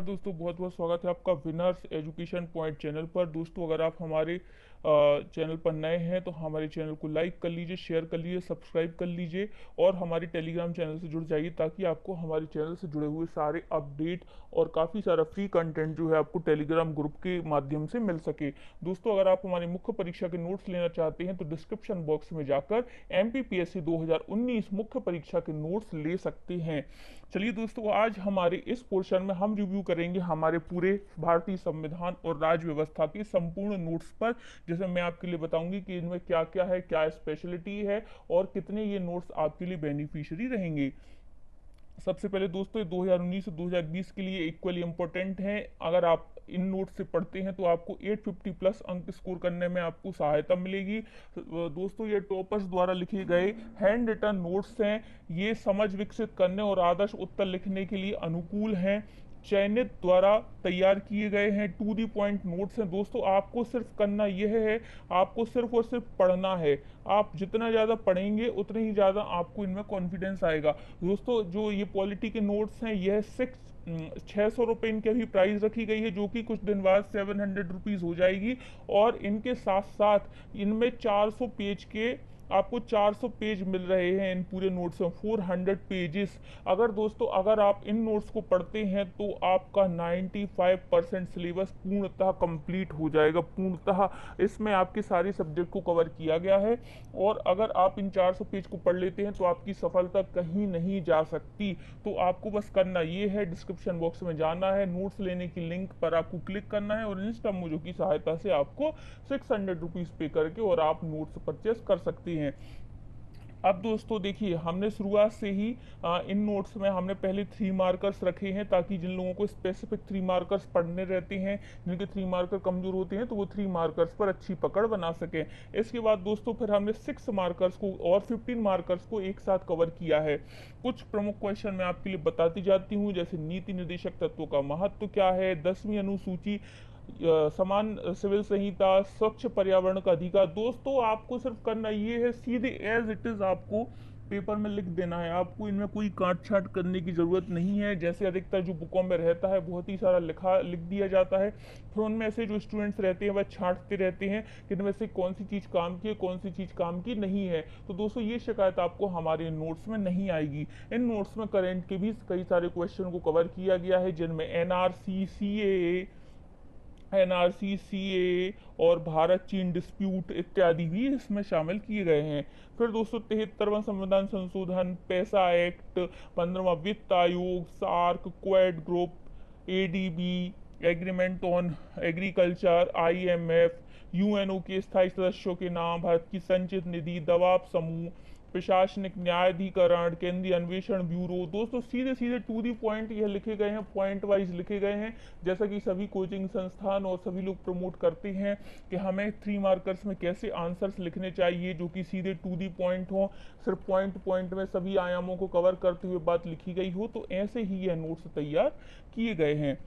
दोस्तों, बहुत बहुत स्वागत है आपका विनर्स एजुकेशन पॉइंट चैनल पर। दोस्तों, अगर आप हमारे चैनल पर नए हैं तो हमारे चैनल को लाइक कर लीजिए, शेयर कर लीजिए, सब्सक्राइब कर लीजिए और हमारे टेलीग्राम चैनल से जुड़ जाइए ताकि आपको हमारे चैनल से जुड़े हुए सारे अपडेट और काफ़ी सारा फ्री कंटेंट जो है आपको टेलीग्राम ग्रुप के माध्यम से मिल सके। दोस्तों, अगर आप हमारी मुख्य परीक्षा के नोट्स लेना चाहते हैं तो डिस्क्रिप्शन बॉक्स में जाकर MPPSC 2019 मुख्य परीक्षा के नोट्स ले सकते हैं। चलिए दोस्तों, आज हमारे इस पोर्शन में हम रिव्यू करेंगे हमारे पूरे भारतीय संविधान और राज्य व्यवस्था के संपूर्ण नोट्स पर। जैसे मैं आपके लिए बताऊंगी कि इनमें क्या क्या है, क्या स्पेशलिटी है और कितने ये नोट्स आपके लिए बेनिफिशियरी रहेंगे। सबसे पहले दोस्तों, 2019 से 2020 के लिए इक्वली इम्पोर्टेंट हैं। अगर आप इन नोट से पढ़ते हैं तो आपको 850 प्लस अंक स्कोर करने में आपको सहायता मिलेगी। दोस्तों, ये टॉपर्स द्वारा लिखे गए हैंड रिटन नोट्स हैं। ये समझ विकसित करने और आदर्श उत्तर लिखने के लिए अनुकूल हैं। चयनित द्वारा तैयार किए गए हैं, टू दी पॉइंट नोट्स हैं। दोस्तों, आपको सिर्फ करना यह है, आपको सिर्फ और सिर्फ पढ़ना है। आप जितना ज़्यादा पढ़ेंगे उतने ही ज़्यादा आपको इनमें कॉन्फिडेंस आएगा। दोस्तों, जो ये पॉलिटी के नोट्स हैं, यह 600 रुपये इनकी अभी प्राइस रखी गई है, जो कि कुछ दिन बाद 700 रुपीज़ हो जाएगी। और इनके साथ साथ इनमें 400 पेज के आपको 400 पेज मिल रहे हैं इन पूरे नोट्स में, 400 पेजेस। अगर दोस्तों, अगर आप इन नोट्स को पढ़ते हैं तो आपका 95% सिलेबस पूर्णतः कंप्लीट हो जाएगा। पूर्णतः इसमें आपके सारे सब्जेक्ट को कवर किया गया है। और अगर आप इन 400 पेज को पढ़ लेते हैं तो आपकी सफलता कहीं नहीं जा सकती। तो आपको बस करना ये है, डिस्क्रिप्शन बॉक्स में जाना है, नोट्स लेने की लिंक पर आपको क्लिक करना है और इंस्टा मोजो की सहायता से आपको 600 रुपीज़ पे करके और आप नोट्स परचेस कर सकते हैं। अब दोस्तों देखिए, हमने शुरुआत से ही इन नोट्स में हमने पहले 3 मार्कर्स रखे हैं ताकि जिन लोगों को स्पेसिफिक 3 मार्कर्स पढ़ने रहते हैं, जिनके 3 मार्कर कमजोर होते हैं, तो वो 3 मार्कर्स पर अच्छी पकड़ बना सकें। इसके बाद दोस्तों फिर हमने 6 मार्कर्स को और 15 मार्कर्स को एक साथ कवर किया है। कुछ प्रमुख क्वेश्चन मैं आपके लिए बताती जाती हूँ, जैसे नीति निर्देशक तत्वों का महत्व क्या है, 10वीं अनुसूची, समान सिविल संहिता, स्वच्छ पर्यावरण का अधिकार। दोस्तों, आपको सिर्फ करना ये है, सीधे एज इट इज आपको पेपर में लिख देना है। आपको इनमें कोई काट छाट करने की जरूरत नहीं है। जैसे अधिकतर जो बुकों में रहता है, बहुत ही सारा लिख दिया जाता है, फिर उनमें से जो स्टूडेंट्स रहते हैं वह छांटते रहते हैं कि इनमें से कौन सी चीज़ काम की है, कौन सी चीज़ काम की नहीं है। तो दोस्तों, ये शिकायत आपको हमारे नोट्स में नहीं आएगी। इन नोट्स में करेंट के भी कई सारे क्वेश्चन को कवर किया गया है, जिनमें NRC, CAA और भारत चीन डिस्प्यूट इत्यादि भी इसमें शामिल किए गए हैं। फिर दोस्तों, 73वां संविधान संशोधन, पैसा एक्ट, 15वां वित्त आयोग, SAARC, Quad group, ADB, agreement on agriculture, IMF, UNO के स्थायी सदस्यों के नाम, भारत की संचित निधि, दबाव समूह, प्रशासनिक न्यायाधिकरण, केंद्रीय अन्वेषण ब्यूरो। दोस्तों, सीधे सीधे टू दी पॉइंट यह लिखे गए हैं, पॉइंट वाइज लिखे गए हैं। जैसा कि सभी कोचिंग संस्थान और सभी लोग प्रमोट करते हैं कि हमें 3 मार्कर्स में कैसे आंसर्स लिखने चाहिए जो कि सीधे टू दी पॉइंट हो, सिर्फ पॉइंट पॉइंट में सभी आयामों को कवर करते हुए बात लिखी गई हो। तो ऐसे ही यह नोट्स तैयार किए गए हैं,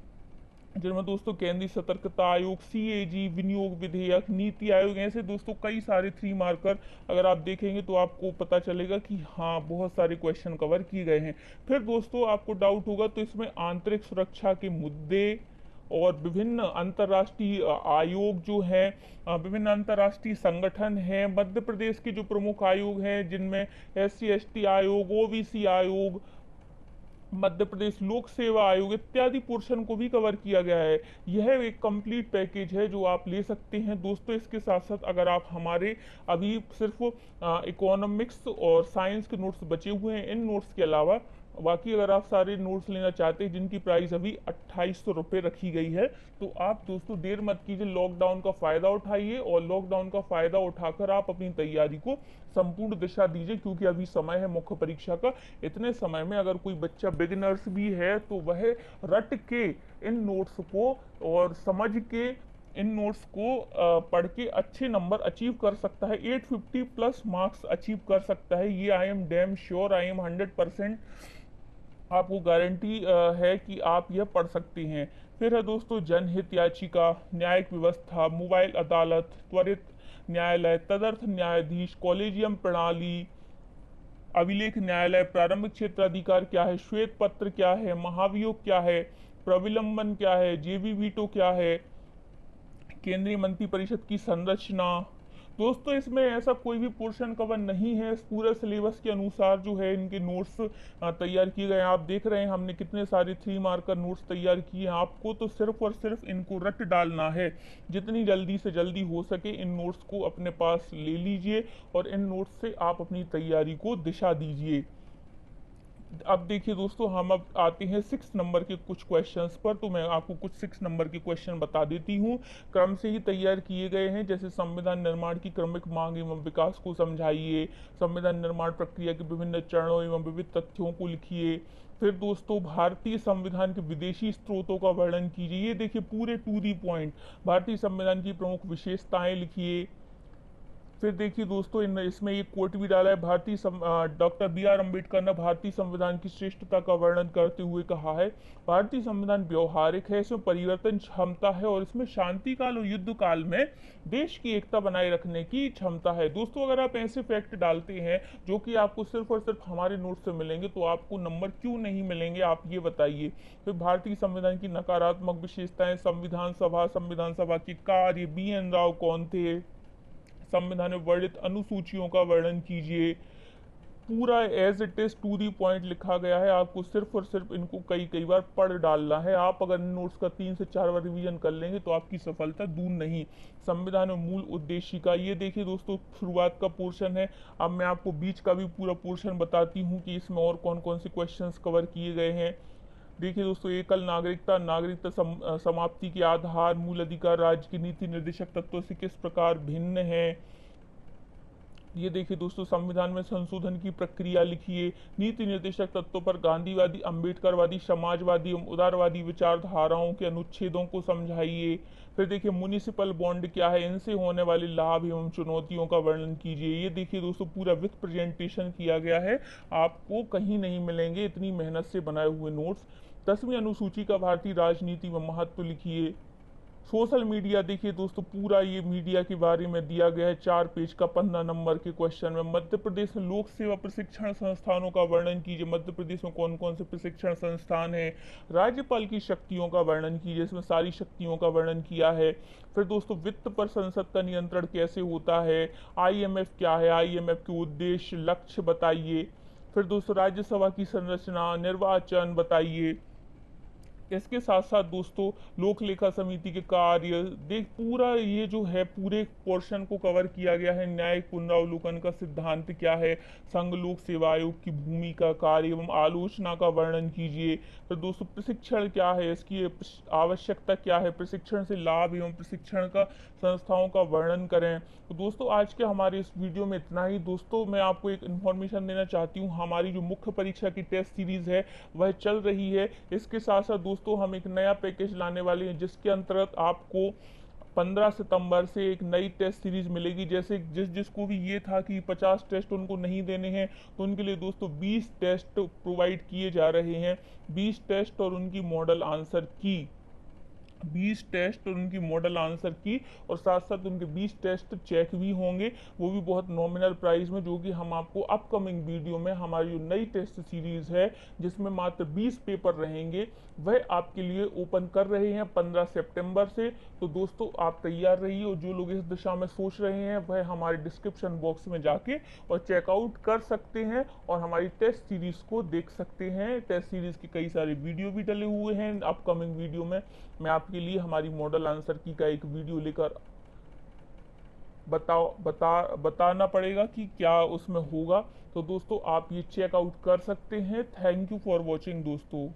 जिनमें दोस्तों केंद्रीय सतर्कता आयोग, CAG, विनियोग विधेयक, नीति आयोग, ऐसे दोस्तों कई सारे 3 मार्कर अगर आप देखेंगे तो आपको पता चलेगा कि हाँ, बहुत सारे क्वेश्चन कवर किए गए हैं। फिर दोस्तों, आपको डाउट होगा तो इसमें आंतरिक सुरक्षा के मुद्दे और विभिन्न अंतर्राष्ट्रीय आयोग जो है, विभिन्न अंतर्राष्ट्रीय संगठन हैं, मध्य प्रदेश के जो प्रमुख आयोग हैं जिनमें SC ST आयोग, OBC आयोग, मध्य प्रदेश लोक सेवा आयोग इत्यादि पोर्शन को भी कवर किया गया है। यह एक कंप्लीट पैकेज है जो आप ले सकते हैं। दोस्तों, इसके साथ साथ अगर आप हमारे अभी सिर्फ इकोनॉमिक्स और साइंस के नोट्स बचे हुए हैं, इन नोट्स के अलावा बाकी अगर आप सारे नोट्स लेना चाहते हैं जिनकी प्राइस अभी 2800 रुपये रखी गई है, तो आप दोस्तों देर मत कीजिए, लॉकडाउन का फ़ायदा उठाइए और लॉकडाउन का फ़ायदा उठाकर आप अपनी तैयारी को संपूर्ण दिशा दीजिए, क्योंकि अभी समय है मुख्य परीक्षा का। इतने समय में अगर कोई बच्चा बिगिनर्स भी है तो वह रट के इन नोट्स को और समझ के इन नोट्स को पढ़ के अच्छे नंबर अचीव कर सकता है, 850 प्लस मार्क्स अचीव कर सकता है। ये I am damn sure, I am 100% आपको गारंटी है कि आप यह पढ़ सकते हैं। फिर है दोस्तों जनहित याचिका, न्यायिक व्यवस्था, मोबाइल अदालत, त्वरित न्यायालय, तदर्थ न्यायाधीश, कॉलेजियम प्रणाली, अभिलेख न्यायालय, प्रारंभिक क्षेत्र अधिकार क्या है, श्वेत पत्र क्या है, महाभियोग क्या है, प्रविलंबन क्या है, जेबी वीटो क्या है, केंद्रीय मंत्रिपरिषद की संरचना। दोस्तों इसमें ऐसा कोई भी पोर्शन कवर नहीं है, इस पूरे सिलेबस के अनुसार जो है इनके नोट्स तैयार किए गए हैं। आप देख रहे हैं हमने कितने सारे 3 मार्कर नोट्स तैयार किए हैं। आपको तो सिर्फ और सिर्फ इनको रट डालना है। जितनी जल्दी से जल्दी हो सके इन नोट्स को अपने पास ले लीजिए और इन नोट्स से आप अपनी तैयारी को दिशा दीजिए। अब देखिए दोस्तों, हम अब आते हैं 6 नंबर के कुछ क्वेश्चंस पर। तो मैं आपको कुछ 6 नंबर के क्वेश्चन बता देती हूँ। क्रम से ही तैयार किए गए हैं, जैसे संविधान निर्माण की क्रमिक मांग एवं विकास को समझाइए, संविधान निर्माण प्रक्रिया के विभिन्न चरणों एवं विविध तथ्यों को लिखिए। फिर दोस्तों भारतीय संविधान के विदेशी स्रोतों का वर्णन कीजिए। ये देखिए पूरे टू दी पॉइंट, भारतीय संविधान की प्रमुख विशेषताएं लिखिए। फिर देखिए दोस्तों इसमें ये कोट भी डाला है, डॉक्टर बी आर अम्बेडकर ने भारतीय संविधान की श्रेष्ठता का वर्णन करते हुए कहा है, भारतीय संविधान व्यवहारिक है, इसमें परिवर्तन क्षमता है और इसमें शांति काल और युद्ध काल में देश की एकता बनाए रखने की क्षमता है। दोस्तों अगर आप ऐसे फैक्ट डालते हैं जो कि आपको सिर्फ और सिर्फ हमारे नोट से मिलेंगे तो आपको नंबर क्यों नहीं मिलेंगे, आप ये बताइए। फिर भारतीय संविधान की नकारात्मक विशेषताएं, संविधान सभा के कार्य, बी एन राव कौन थे, संविधान में वर्णित अनुसूचियों का वर्णन कीजिए। पूरा as it is to the point लिखा गया है। आपको सिर्फ और सिर्फ इनको कई कई बार पढ़ डालना है। आप अगर नोट्स का 3 से 4 बार रिवीजन कर लेंगे तो आपकी सफलता दूर नहीं। संविधान में मूल उद्देश्य का, ये देखिए दोस्तों शुरुआत का पोर्शन है। अब मैं आपको बीच का भी पूरा पोर्शन बताती हूँ कि इसमें और कौन कौन से क्वेश्चंस कवर किए गए हैं। देखिए दोस्तों, एकल नागरिकता समाप्ति के आधार, मूल अधिकार राज्य की नीति निर्देशक तत्वों से किस प्रकार भिन्न है। ये देखिए दोस्तों, संविधान में संशोधन की प्रक्रिया लिखिए। नीति निर्देशक तत्वों पर गांधीवादी, अंबेडकरवादी, समाजवादी एवं उदारवादी विचारधाराओं के अनुच्छेदों को समझाइए। फिर देखिए म्युनिसिपल बॉन्ड क्या है, इनसे होने वाले लाभ एवं चुनौतियों का वर्णन कीजिए। ये देखिए दोस्तों पूरा विथ प्रेजेंटेशन किया गया है, आपको कहीं नहीं मिलेंगे इतनी मेहनत से बनाए हुए नोट्स। 10वीं अनुसूची का भारतीय राजनीति में महत्व लिखिए। सोशल मीडिया, देखिए दोस्तों पूरा ये मीडिया के बारे में दिया गया है, 4 पेज का 15 नंबर के क्वेश्चन में। मध्य प्रदेश में लोक सेवा प्रशिक्षण संस्थानों का वर्णन कीजिए। मध्य प्रदेश में कौन कौन से प्रशिक्षण संस्थान हैं। राज्यपाल की शक्तियों का वर्णन कीजिए, इसमें सारी शक्तियों का वर्णन किया है। फिर दोस्तों वित्त पर संसद का नियंत्रण कैसे होता है। IMF क्या है, IMF के उद्देश्य लक्ष्य बताइए। फिर दोस्तों राज्यसभा की संरचना, निर्वाचन बताइए। इसके साथ साथ दोस्तों लोक लेखा समिति के कार्य, देख पूरा ये जो है पूरे पोर्शन को कवर किया गया है। न्यायिक पुनरावलोकन का सिद्धांत क्या है, संघ लोक सेवा आयोग की भूमिका, कार्य एवं आलोचना का वर्णन कीजिए। फिर दोस्तों प्रशिक्षण क्या है, इसकी आवश्यकता क्या है, प्रशिक्षण से लाभ एवं प्रशिक्षण का संस्थाओं का वर्णन करें। तो दोस्तों आज के हमारे इस वीडियो में इतना ही। दोस्तों मैं आपको एक इन्फॉर्मेशन देना चाहती हूँ, हमारी जो मुख्य परीक्षा की टेस्ट सीरीज है वह चल रही है। इसके साथ साथ दोस्तों हम एक नया पैकेज लाने वाले हैं जिसके अंतर्गत आपको 15 सितंबर से एक नई टेस्ट सीरीज मिलेगी। जैसे जिसको भी ये था कि 50 टेस्ट उनको नहीं देने हैं तो उनके लिए दोस्तों 20 टेस्ट प्रोवाइड किए जा रहे हैं। 20 टेस्ट और उनकी मॉडल आंसर की, 20 टेस्ट और उनकी मॉडल आंसर की, और साथ साथ उनके 20 टेस्ट चेक भी होंगे, वो भी बहुत नॉमिनल प्राइस में, जो कि हम आपको अपकमिंग वीडियो में हमारी जो नई टेस्ट सीरीज है जिसमें मात्र 20 पेपर रहेंगे वह आपके लिए ओपन कर रहे हैं 15 सितंबर से। तो दोस्तों आप तैयार रहिए, और जो लोग इस दिशा में सोच रहे हैं वह हमारे डिस्क्रिप्शन बॉक्स में जाके और चेकआउट कर सकते हैं और हमारी टेस्ट सीरीज को देख सकते हैं। टेस्ट सीरीज के कई सारे वीडियो भी डले हुए हैं। अपकमिंग वीडियो में मैं आपके लिए हमारी मॉडल आंसर की का एक वीडियो लेकर बताना पड़ेगा कि क्या उसमें होगा। तो दोस्तों आप ये चेकआउट कर सकते हैं। थैंक यू फॉर वॉचिंग दोस्तों।